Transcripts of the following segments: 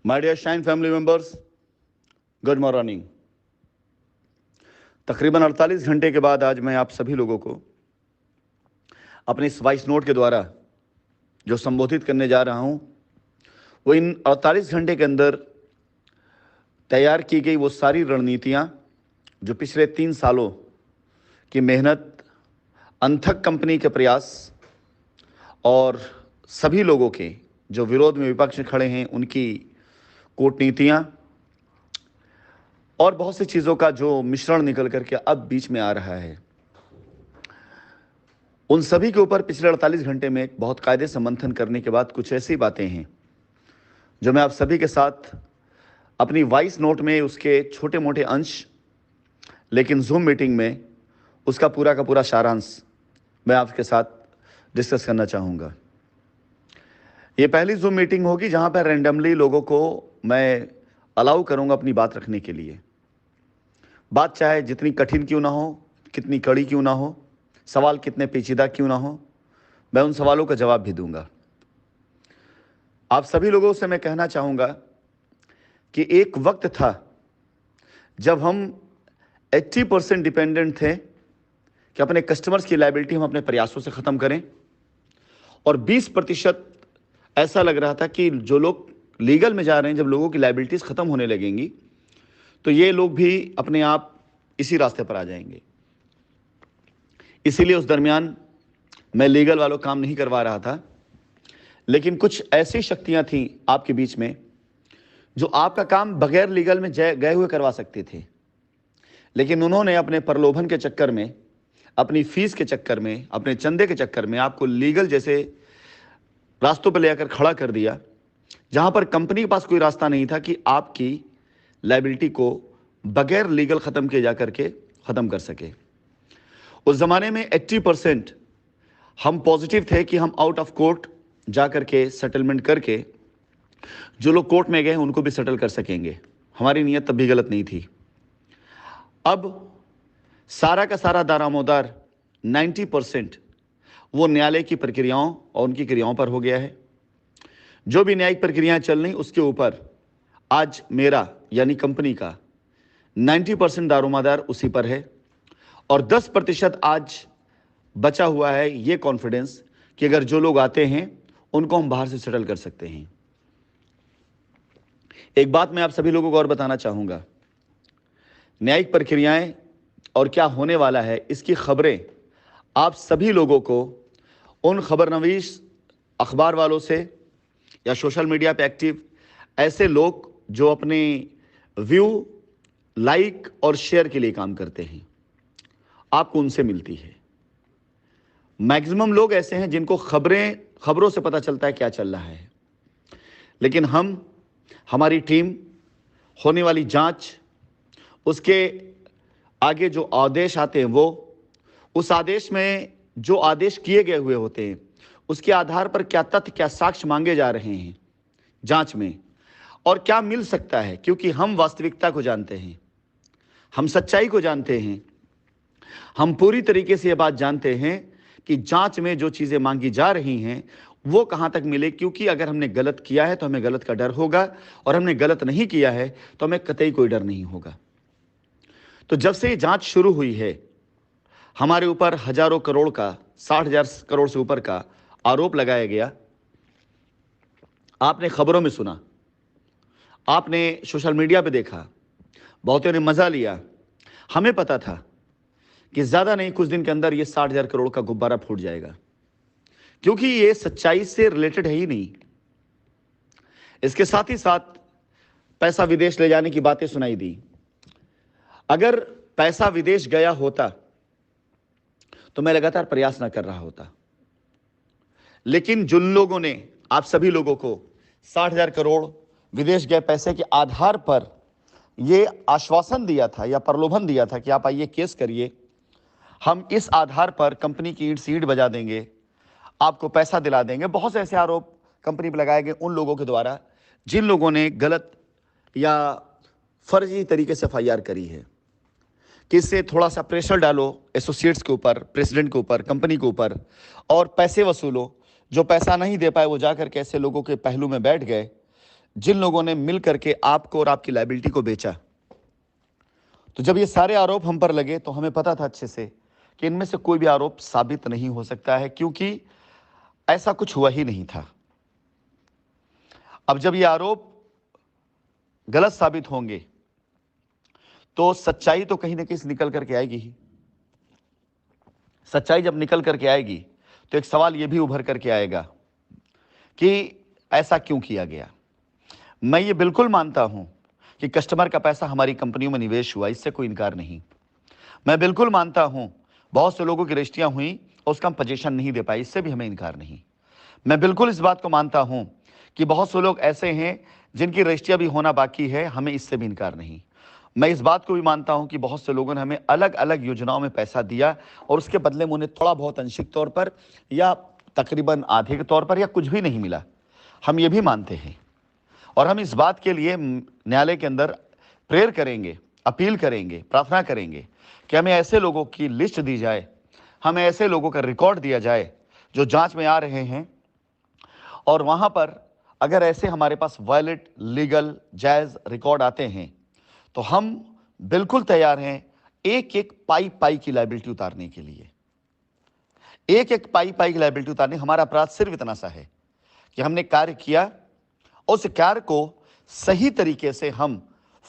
My dear shine family members, good morning. तकरीबन 48 घंटे के बाद आज मैं आप सभी लोगों को अपने इस वॉइस नोट के द्वारा जो संबोधित करने जा रहा हूं, वो इन 48 घंटे के अंदर तैयार की गई वो सारी रणनीतियां जो पिछले 3 सालों की मेहनत, अनथक कंपनी के प्रयास और सभी लोगों के जो विरोध में विपक्ष में खड़े हैं उनकी कूटनीतियां और बहुत सी चीज़ों का जो मिश्रण निकल करके अब बीच में आ रहा है, उन सभी के ऊपर पिछले 48 घंटे में बहुत कायदे से मंथन करने के बाद कुछ ऐसी बातें हैं जो मैं आप सभी के साथ अपनी वॉइस नोट में उसके छोटे मोटे अंश, लेकिन जूम मीटिंग में उसका पूरा का पूरा सारांश मैं आपके साथ डिस्कस करना चाहूँगा। ये पहली जूम मीटिंग होगी जहाँ पर रैंडमली लोगों को मैं अलाउ करूँगा अपनी बात रखने के लिए। बात चाहे जितनी कठिन क्यों ना हो, कितनी कड़ी क्यों ना हो, सवाल कितने पेचीदा क्यों ना हो, मैं उन सवालों का जवाब भी दूंगा। आप सभी लोगों से मैं कहना चाहूँगा कि एक वक्त था जब हम 80% डिपेंडेंट थे कि अपने कस्टमर्स की लायबिलिटी हम अपने प्रयासों से ख़त्म करें, और 20% ऐसा लग रहा था कि जो लोग लीगल में जा रहे हैं, जब लोगों की लायबिलिटीज़ ख़त्म होने लगेंगी तो ये लोग भी अपने आप इसी रास्ते पर आ जाएंगे। इसीलिए उस दरमियान मैं लीगल वालों काम नहीं करवा रहा था, लेकिन कुछ ऐसी शक्तियां थीं आपके बीच में जो आपका काम बगैर लीगल में गए हुए करवा सकते थे, लेकिन उन्होंने अपने प्रलोभन के चक्कर में, अपनी फीस के चक्कर में, अपने चंदे के चक्कर में आपको लीगल जैसे रास्तों पर ले आकर खड़ा कर दिया, जहां पर कंपनी के पास कोई रास्ता नहीं था कि आपकी लायबिलिटी को बगैर लीगल ख़त्म किए जा करके ख़त्म कर सके। उस ज़माने में 80% हम पॉजिटिव थे कि हम आउट ऑफ कोर्ट जा करके सेटलमेंट करके जो लोग कोर्ट में गए उनको भी सेटल कर सकेंगे। हमारी नीयत तब भी गलत नहीं थी। अब सारा का सारा दारोमदार 90% वो न्यायालय की प्रक्रियाओं और उनकी क्रियाओं पर हो गया है। जो भी न्यायिक प्रक्रियाएं चल रही उसके ऊपर आज मेरा यानी कंपनी का 90% दारोमदार उसी पर है, और 10% आज बचा हुआ है ये कॉन्फिडेंस कि अगर जो लोग आते हैं उनको हम बाहर से सेटल कर सकते हैं। एक बात मैं आप सभी लोगों को और बताना चाहूँगा, न्यायिक प्रक्रियाएं और क्या होने वाला है इसकी खबरें आप सभी लोगों को उन खबरनवीश अखबार वालों से या सोशल मीडिया पे एक्टिव ऐसे लोग जो अपने व्यू, लाइक और शेयर के लिए काम करते हैं, आपको उनसे मिलती है। मैक्सिमम लोग ऐसे हैं जिनको खबरों से पता चलता है क्या चल रहा है, लेकिन हमारी टीम, होने वाली जांच, उसके आगे जो आदेश आते हैं वो, उस आदेश में जो आदेश किए गए हुए होते हैं उसके आधार पर क्या तथ्य, क्या साक्ष्य मांगे जा रहे हैं जांच में, और क्या मिल सकता है, क्योंकि हम वास्तविकता को जानते हैं, हम सच्चाई को जानते हैं, हम पूरी तरीके से ये बात जानते हैं कि जांच में जो चीज़ें मांगी जा रही हैं वो कहाँ तक मिले, क्योंकि अगर हमने गलत किया है तो हमें गलत का डर होगा, और हमने गलत नहीं किया है तो हमें कतई कोई डर नहीं होगा। तो जब से ये जांच शुरू हुई है, हमारे ऊपर हजारों करोड़ का, 60,000 करोड़ से ऊपर का आरोप लगाया गया। आपने खबरों में सुना, आपने सोशल मीडिया पे देखा, बहुतों ने मजा लिया। हमें पता था कि ज्यादा नहीं, कुछ दिन के अंदर ये 60,000 करोड़ का गुब्बारा फूट जाएगा, क्योंकि ये सच्चाई से रिलेटेड है ही नहीं। इसके साथ ही साथ पैसा विदेश ले जाने की बातें सुनाई दी। अगर पैसा विदेश गया होता तो मैं लगातार प्रयास ना कर रहा होता, लेकिन जिन लोगों ने आप सभी लोगों को 60,000 करोड़ विदेश गए पैसे के आधार पर ये आश्वासन दिया था या प्रलोभन दिया था कि आप आइए केस करिए, हम इस आधार पर कंपनी की ईंट से ईंट बजा देंगे, आपको पैसा दिला देंगे, बहुत से ऐसे आरोप कंपनी पर लगाए गए उन लोगों के द्वारा जिन लोगों ने गलत या फर्जी तरीके से एफआईआर करी है, कि इससे थोड़ा सा प्रेशर डालो एसोसिएट्स के ऊपर, प्रेसिडेंट के ऊपर, कंपनी के ऊपर, और पैसे वसूलो। जो पैसा नहीं दे पाए वो जाकर के ऐसे लोगों के पहलू में बैठ गए जिन लोगों ने मिल करके आपको और आपकी लायबिलिटी को बेचा। तो जब ये सारे आरोप हम पर लगे तो हमें पता था अच्छे से कि इनमें से कोई भी आरोप साबित नहीं हो सकता है, क्योंकि ऐसा कुछ हुआ ही नहीं था। अब जब ये आरोप गलत साबित होंगे तो सच्चाई तो कहीं ना कहीं से निकल करके आएगी ही। सच्चाई जब निकल करके आएगी तो एक सवाल यह भी उभर करके आएगा कि ऐसा क्यों किया गया। मैं ये बिल्कुल मानता हूं कि कस्टमर का पैसा हमारी कंपनियों में निवेश हुआ, इससे कोई इनकार नहीं। मैं बिल्कुल मानता हूं बहुत से लोगों की रजिस्ट्रियां हुई और उसका हम पोजीशन नहीं दे पाए, इससे भी हमें इनकार नहीं। मैं बिल्कुल इस बात को मानता हूं कि बहुत से लोग ऐसे हैं जिनकी रजिस्ट्रियां भी होना बाकी है, हमें इससे भी इनकार नहीं। मैं इस बात को भी मानता हूं कि बहुत से लोगों ने हमें अलग अलग योजनाओं में पैसा दिया और उसके बदले में उन्हें थोड़ा बहुत आंशिक तौर पर या तकरीबन आधे के तौर पर या कुछ भी नहीं मिला, हम ये भी मानते हैं। और हम इस बात के लिए न्यायालय के अंदर प्रेयर करेंगे, अपील करेंगे, प्रार्थना करेंगे कि हमें ऐसे लोगों की लिस्ट दी जाए, हमें ऐसे लोगों का रिकॉर्ड दिया जाए जो जांच में आ रहे हैं, और वहां पर अगर ऐसे हमारे पास वैलिड, लीगल, जायज रिकॉर्ड आते हैं तो हम बिल्कुल तैयार हैं एक एक पाई पाई की लायबिलिटी उतारने के लिए। एक एक पाई पाई की लायबिलिटी उतारने। हमारा अपराध सिर्फ इतना सा है कि हमने कार्य किया, उस कार्य को सही तरीके से हम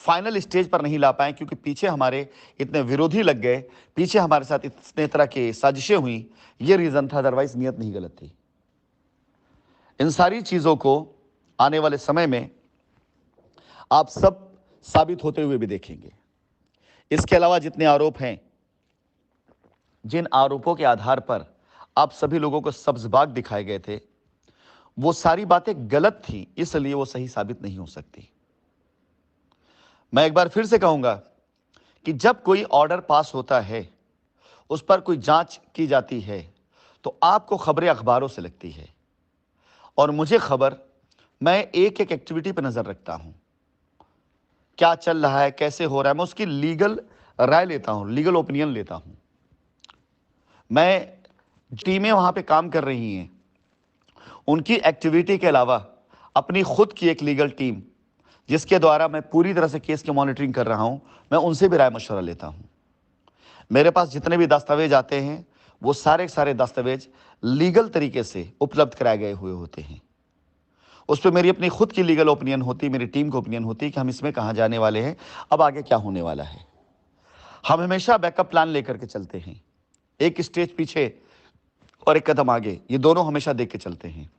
फाइनल स्टेज पर नहीं ला पाए क्योंकि पीछे हमारे इतने विरोधी लग गए, पीछे हमारे साथ इतने तरह की साजिशें हुई। ये रीजन था, अदरवाइज नियत नहीं गलत थी। इन सारी चीजों को आने वाले समय में आप सब साबित होते हुए भी देखेंगे। इसके अलावा जितने आरोप हैं, जिन आरोपों के आधार पर आप सभी लोगों को सब्ज़बाग दिखाए गए थे, वो सारी बातें गलत थी, इसलिए वो सही साबित नहीं हो सकती। मैं एक बार फिर से कहूंगा कि जब कोई ऑर्डर पास होता है, उस पर कोई जांच की जाती है, तो आपको खबरें अखबारों से लगती है और मुझे खबर, मैं एक एक एक्टिविटी पर नजर रखता हूं, क्या चल रहा है, कैसे हो रहा है, मैं उसकी लीगल राय लेता हूं, लीगल ओपिनियन लेता हूं। मैं टीमें वहां पे काम कर रही हैं, उनकी एक्टिविटी के अलावा अपनी खुद की एक लीगल टीम जिसके द्वारा मैं पूरी तरह से केस की मॉनिटरिंग कर रहा हूं, मैं उनसे भी राय मशवरा लेता हूं। मेरे पास जितने भी दस्तावेज आते हैं वो सारे सारे दस्तावेज लीगल तरीके से उपलब्ध कराए गए हुए होते हैं। उस पर मेरी अपनी खुद की लीगल ओपिनियन होती, मेरी टीम की ओपिनियन होती कि हम इसमें कहां जाने वाले हैं, अब आगे क्या होने वाला है। हम हमेशा बैकअप प्लान लेकर के चलते हैं, एक स्टेज पीछे और एक कदम आगे, ये दोनों हमेशा देख के चलते हैं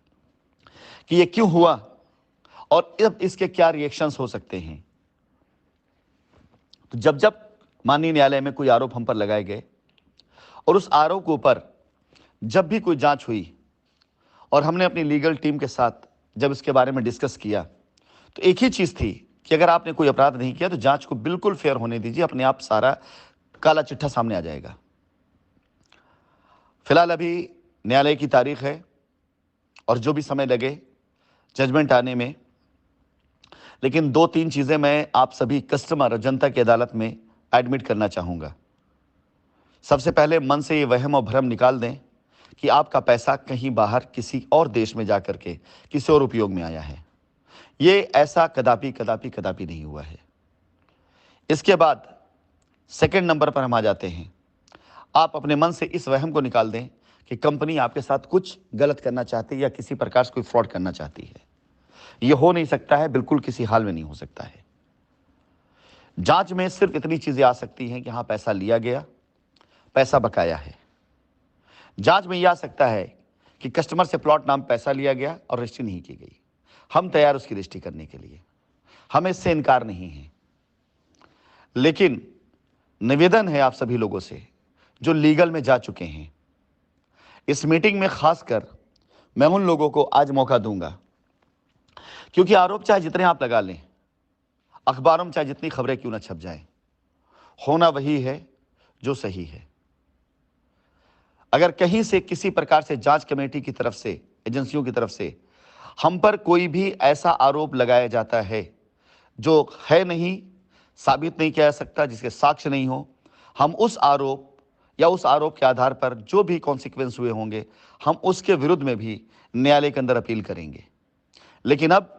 कि ये क्यों हुआ और अब इसके क्या रिएक्शंस हो सकते हैं। तो जब जब माननीय न्यायालय में कोई आरोप हम पर लगाए गए और उस आरोप के ऊपर जब भी कोई जांच हुई और हमने अपनी लीगल टीम के साथ जब इसके बारे में डिस्कस किया, तो एक ही चीज थी कि अगर आपने कोई अपराध नहीं किया तो जांच को बिल्कुल फेयर होने दीजिए, अपने आप सारा काला चिट्ठा सामने आ जाएगा। फिलहाल अभी न्यायालय की तारीख है और जो भी समय लगे जजमेंट आने में, लेकिन दो तीन चीजें मैं आप सभी कस्टमर और जनता की अदालत में एडमिट करना चाहूंगा। सबसे पहले मन से ये वहम और भ्रम निकाल दें कि आपका पैसा कहीं बाहर किसी और देश में जाकर के किसी और उपयोग में आया है। ये ऐसा कदापि कदापि कदापि नहीं हुआ है। इसके बाद सेकंड नंबर पर हम आ जाते हैं। आप अपने मन से इस वहम को निकाल दें कि कंपनी आपके साथ कुछ गलत करना चाहती है या किसी प्रकार से कोई फ्रॉड करना चाहती है। यह हो नहीं सकता है, बिल्कुल किसी हाल में नहीं हो सकता है। जांच में सिर्फ इतनी चीजें आ सकती हैं कि हां पैसा लिया गया, पैसा बकाया है। जांच में यह आ सकता है कि कस्टमर से प्लॉट नाम पैसा लिया गया और रजिस्ट्री नहीं की गई। हम तैयार उसकी रजिस्ट्री करने के लिए, हमें इससे इनकार नहीं है। लेकिन निवेदन है आप सभी लोगों से जो लीगल में जा चुके हैं, इस मीटिंग में खासकर मैं उन लोगों को आज मौका दूंगा, क्योंकि आरोप चाहे जितने आप लगा लें, अखबारों में चाहे जितनी खबरें क्यों ना छप जाएं, होना वही है जो सही है। अगर कहीं से किसी प्रकार से जांच कमेटी की तरफ से, एजेंसियों की तरफ से हम पर कोई भी ऐसा आरोप लगाया जाता है जो है नहीं, साबित नहीं किया जा सकता, जिसके साक्ष्य नहीं हो, हम उस आरोप या उस आरोप के आधार पर जो भी कॉन्सिक्वेंस हुए होंगे, हम उसके विरुद्ध में भी न्यायालय के अंदर अपील करेंगे। लेकिन अब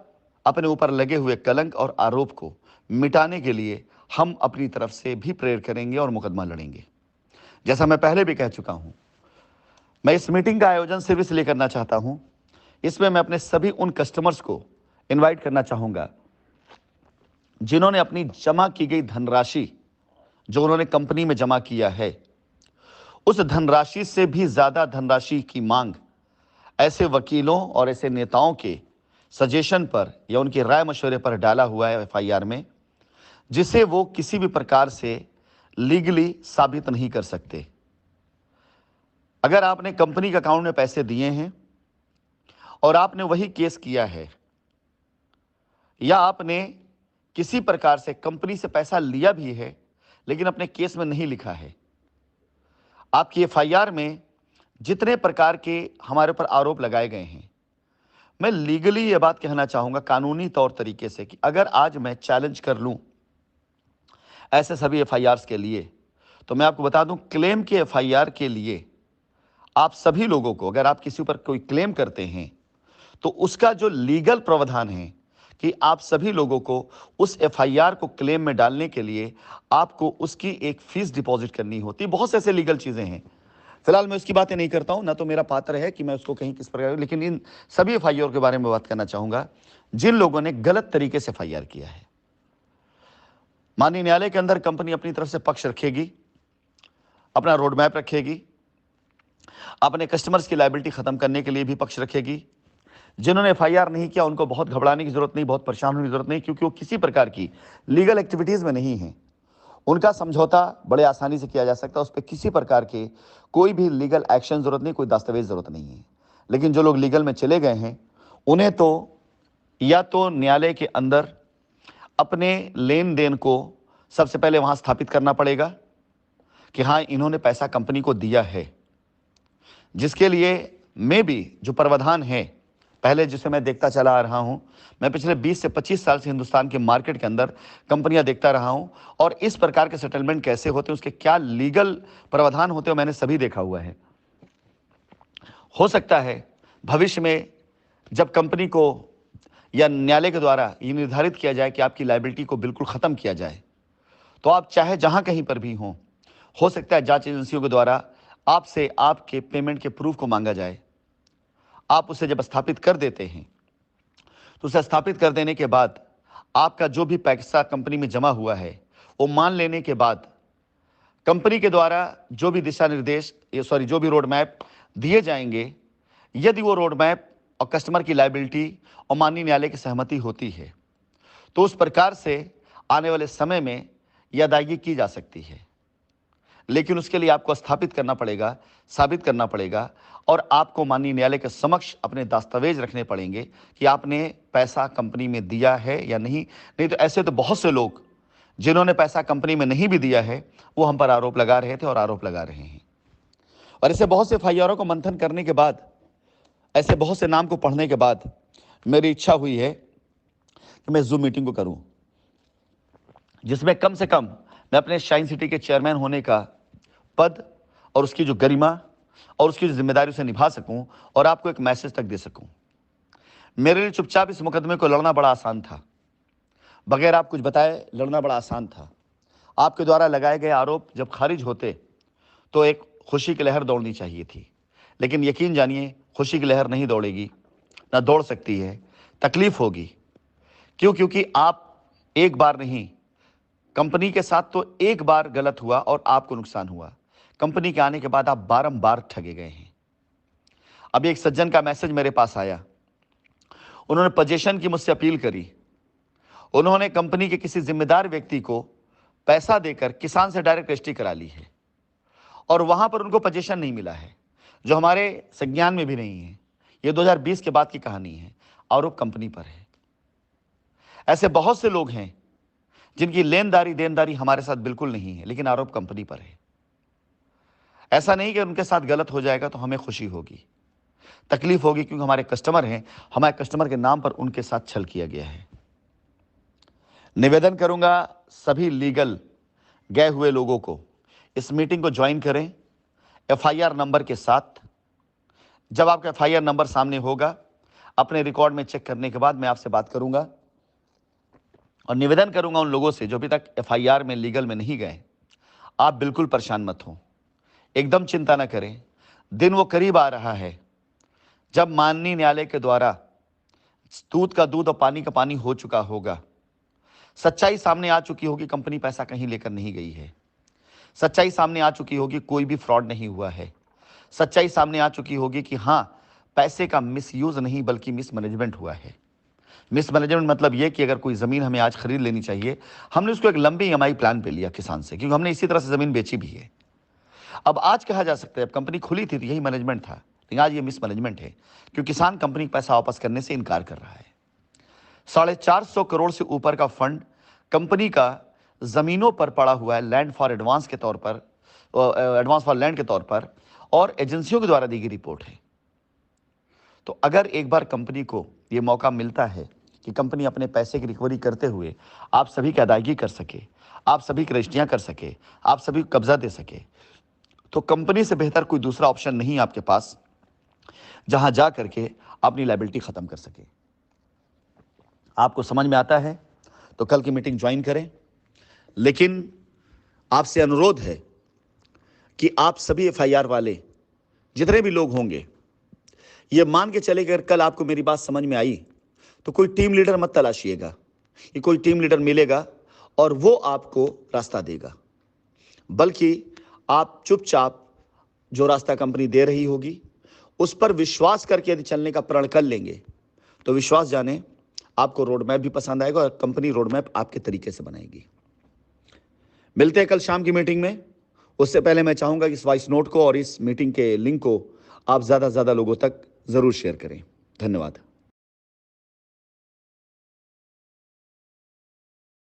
अपने ऊपर लगे हुए कलंक और आरोप को मिटाने के लिए हम अपनी तरफ से भी प्रेयर करेंगे और मुकदमा लड़ेंगे। जैसा मैं पहले भी कह चुका हूं, मैं इस मीटिंग का आयोजन सिर्फ इसलिए करना चाहता हूं, इसमें मैं अपने सभी उन कस्टमर्स को इनवाइट करना चाहूंगा जिन्होंने अपनी जमा की गई धनराशि जो उन्होंने कंपनी में जमा किया है, उस धनराशि से भी ज्यादा धनराशि की मांग ऐसे वकीलों और ऐसे नेताओं के सजेशन पर या उनके राय मशवरे पर डाला हुआ है एफआईआर में, जिसे वो किसी भी प्रकार से लीगली साबित नहीं कर सकते। अगर आपने कंपनी के अकाउंट में पैसे दिए हैं और आपने वही केस किया है, या आपने किसी प्रकार से कंपनी से पैसा लिया भी है लेकिन अपने केस में नहीं लिखा है, आपकी एफआईआर में जितने प्रकार के हमारे ऊपर आरोप लगाए गए हैं, मैं लीगली यह बात कहना चाहूंगा कानूनी तौर तरीके से कि अगर आज मैं चैलेंज कर लूं ऐसे सभी एफआईआर्स के लिए, तो मैं आपको बता दूं क्लेम के एफआईआर के लिए आप सभी लोगों को, अगर आप किसी ऊपर कोई क्लेम करते हैं तो उसका जो लीगल प्रावधान है कि आप सभी लोगों को उस एफआईआर को क्लेम में डालने के लिए आपको उसकी एक फीस डिपॉजिट करनी होती। बहुत से ऐसे लीगल चीजें हैं, फिलहाल मैं उसकी बातें नहीं करता हूं, ना तो मेरा पात्र है कि मैं उसको कहीं किस प्रकार, लेकिन इन सभी एफआईआर के बारे में बात करना चाहूंगा जिन लोगों ने गलत तरीके से एफआईआर किया है। माननीय न्यायालय के अंदर कंपनी अपनी तरफ से पक्ष रखेगी, अपना रोड मैप रखेगी, अपने कस्टमर्स की लायबिलिटी खत्म करने के लिए भी पक्ष रखेगी। जिन्होंने एफआईआर नहीं किया उनको बहुत घबराने की जरूरत नहीं, बहुत परेशान होने की जरूरत नहीं, क्योंकि वो किसी प्रकार की लीगल एक्टिविटीज में नहीं है। उनका समझौता बड़े आसानी से किया जा सकता है, उस पर किसी प्रकार के कोई भी लीगल एक्शन जरूरत नहीं, कोई दस्तावेज जरूरत नहीं है। लेकिन जो लोग लीगल में चले गए हैं उन्हें तो या तो न्यायालय के अंदर अपने लेन देन को सबसे पहले वहां स्थापित करना पड़ेगा कि हाँ इन्होंने पैसा कंपनी को दिया है, जिसके लिए में भी जो प्रावधान है पहले जिसे मैं देखता चला आ रहा हूं, मैं पिछले 20 से 25 साल से हिंदुस्तान के मार्केट के अंदर कंपनियां देखता रहा हूं और इस प्रकार के सेटलमेंट कैसे होते हैं, उसके क्या लीगल प्रावधान होते हैं, मैंने सभी देखा हुआ है। हो सकता है भविष्य में जब कंपनी को या न्यायालय के द्वारा ये निर्धारित किया जाए कि आपकी लायबिलिटी को बिल्कुल खत्म किया जाए, तो आप चाहे जहां कहीं पर भी हो सकता है जांच एजेंसियों के द्वारा आपसे आपके पेमेंट के प्रूफ को मांगा जाए। आप उसे जब स्थापित कर देते हैं तो उसे स्थापित कर देने के बाद आपका जो भी पैसा कंपनी में जमा हुआ है वो मान लेने के बाद कंपनी के द्वारा जो भी दिशा निर्देश जो भी रोड मैप दिए जाएंगे, यदि वो रोड मैप और कस्टमर की लायबिलिटी और माननीय न्यायालय की सहमति होती है तो उस प्रकार से आने वाले समय में यह अदायगी की जा सकती है। लेकिन उसके लिए आपको स्थापित करना पड़ेगा, साबित करना पड़ेगा और आपको माननीय न्यायालय के समक्ष अपने दस्तावेज रखने पड़ेंगे कि आपने पैसा कंपनी में दिया है या नहीं। नहीं तो ऐसे तो बहुत से लोग जिन्होंने पैसा कंपनी में नहीं भी दिया है वो हम पर आरोप लगा रहे थे और आरोप लगा रहे हैं। और ऐसे बहुत से एफआईआरों को मंथन करने के बाद, ऐसे बहुत से नाम को पढ़ने के बाद मेरी इच्छा हुई है कि मैं जूम मीटिंग को करूं जिसमें कम से कम मैं अपने शाइन सिटी के चेयरमैन होने का पद और उसकी जो गरिमा और उसकी जो जिम्मेदारी उसे निभा सकूं और आपको एक मैसेज तक दे सकूं। मेरे लिए चुपचाप इस मुकदमे को लड़ना बड़ा आसान था, बगैर आप कुछ बताए लड़ना बड़ा आसान था। आपके द्वारा लगाए गए आरोप जब खारिज होते तो एक खुशी की लहर दौड़नी चाहिए थी, लेकिन यकीन जानिए खुशी की लहर नहीं दौड़ेगी, ना दौड़ सकती है, तकलीफ होगी। क्योंकि आप एक बार नहीं, कंपनी के साथ तो एक बार गलत हुआ और आपको नुकसान हुआ, कंपनी के आने के बाद आप बारंबार ठगे गए हैं। अभी एक सज्जन का मैसेज मेरे पास आया, उन्होंने पोजीशन की मुझसे अपील करी। उन्होंने कंपनी के किसी जिम्मेदार व्यक्ति को पैसा देकर किसान से डायरेक्ट रजिस्ट्री करा ली है और वहां पर उनको पोजीशन नहीं मिला है, जो हमारे संज्ञान में भी नहीं है। यह 2020 के बाद की कहानी है, आरोप कंपनी पर है। ऐसे बहुत से लोग हैं जिनकी लेनदारी देनदारी हमारे साथ बिल्कुल नहीं है, लेकिन आरोप कंपनी पर है। ऐसा नहीं कि उनके साथ गलत हो जाएगा तो हमें खुशी होगी, तकलीफ होगी, क्योंकि हमारे कस्टमर हैं, हमारे कस्टमर के नाम पर उनके साथ छल किया गया है। निवेदन करूंगा सभी लीगल गए हुए लोगों को इस मीटिंग को ज्वाइन करें एफआईआर नंबर के साथ। जब आपका एफआईआर नंबर सामने होगा अपने रिकॉर्ड में चेक करने के बाद मैं आपसे बात करूंगा और निवेदन करूंगा उन लोगों से जो अभी तक एफआईआर में लीगल में नहीं गए, आप बिल्कुल परेशान मत हो, एकदम चिंता न करें। दिन वो करीब आ रहा है जब माननीय न्यायालय के द्वारा दूध का दूध और पानी का पानी हो चुका होगा। सच्चाई सामने आ चुकी होगी, कंपनी पैसा कहीं लेकर नहीं गई है। सच्चाई सामने आ चुकी होगी, कोई भी फ्रॉड नहीं हुआ है। सच्चाई सामने आ चुकी होगी कि हाँ, पैसे का मिसयूज नहीं बल्कि मिसमैनेजमेंट हुआ है। मिसमैनेजमेंट मतलब ये कि अगर कोई ज़मीन हमें आज खरीद लेनी चाहिए, हमने उसको एक लंबी ईएमआई प्लान पे लिया किसान से, क्योंकि हमने इसी तरह से ज़मीन बेची भी है। अब आज कहा जा सकता है, अब कंपनी खुली थी तो यही मैनेजमेंट था, लेकिन आज ये मिसमैनेजमेंट है, क्योंकि किसान कंपनी पैसा वापस करने से इनकार कर रहा है। 450 करोड़ से ऊपर का फंड कंपनी का ज़मीनों पर पड़ा हुआ है, लैंड फॉर एडवांस के तौर पर, एडवांस फॉर लैंड के तौर पर, और एजेंसियों के द्वारा दी गई रिपोर्ट है। तो अगर एक बार कंपनी को ये मौका मिलता है कि कंपनी अपने पैसे की रिकवरी करते हुए आप सभी की अदायगी कर सके, आप सभी की रजिस्ट्रियाँ कर सके, आप सभी को कब्जा दे सके, तो कंपनी से बेहतर कोई दूसरा ऑप्शन नहीं आपके पास जहां जा करके अपनी लायबिलिटी खत्म कर सके। आपको समझ में आता है तो कल की मीटिंग ज्वाइन करें, लेकिन आपसे अनुरोध है कि आप सभी एफआईआर वाले जितने भी लोग होंगे, ये मान के चले कि अगर कल आपको मेरी बात समझ में आई तो कोई टीम लीडर मत तलाशिएगा, कि कोई टीम लीडर मिलेगा और वो आपको रास्ता देगा, बल्कि आप चुपचाप जो रास्ता कंपनी दे रही होगी उस पर विश्वास करके यदि चलने का प्रण कर लेंगे तो विश्वास जाने आपको रोड मैप भी पसंद आएगा और कंपनी रोड मैप आपके तरीके से बनाएगी। मिलते हैं कल शाम की मीटिंग में। उससे पहले मैं चाहूंगा कि इस वॉइस नोट को और इस मीटिंग के लिंक को आप ज़्यादा से ज़्यादा लोगों तक ज़रूर शेयर करें। धन्यवाद।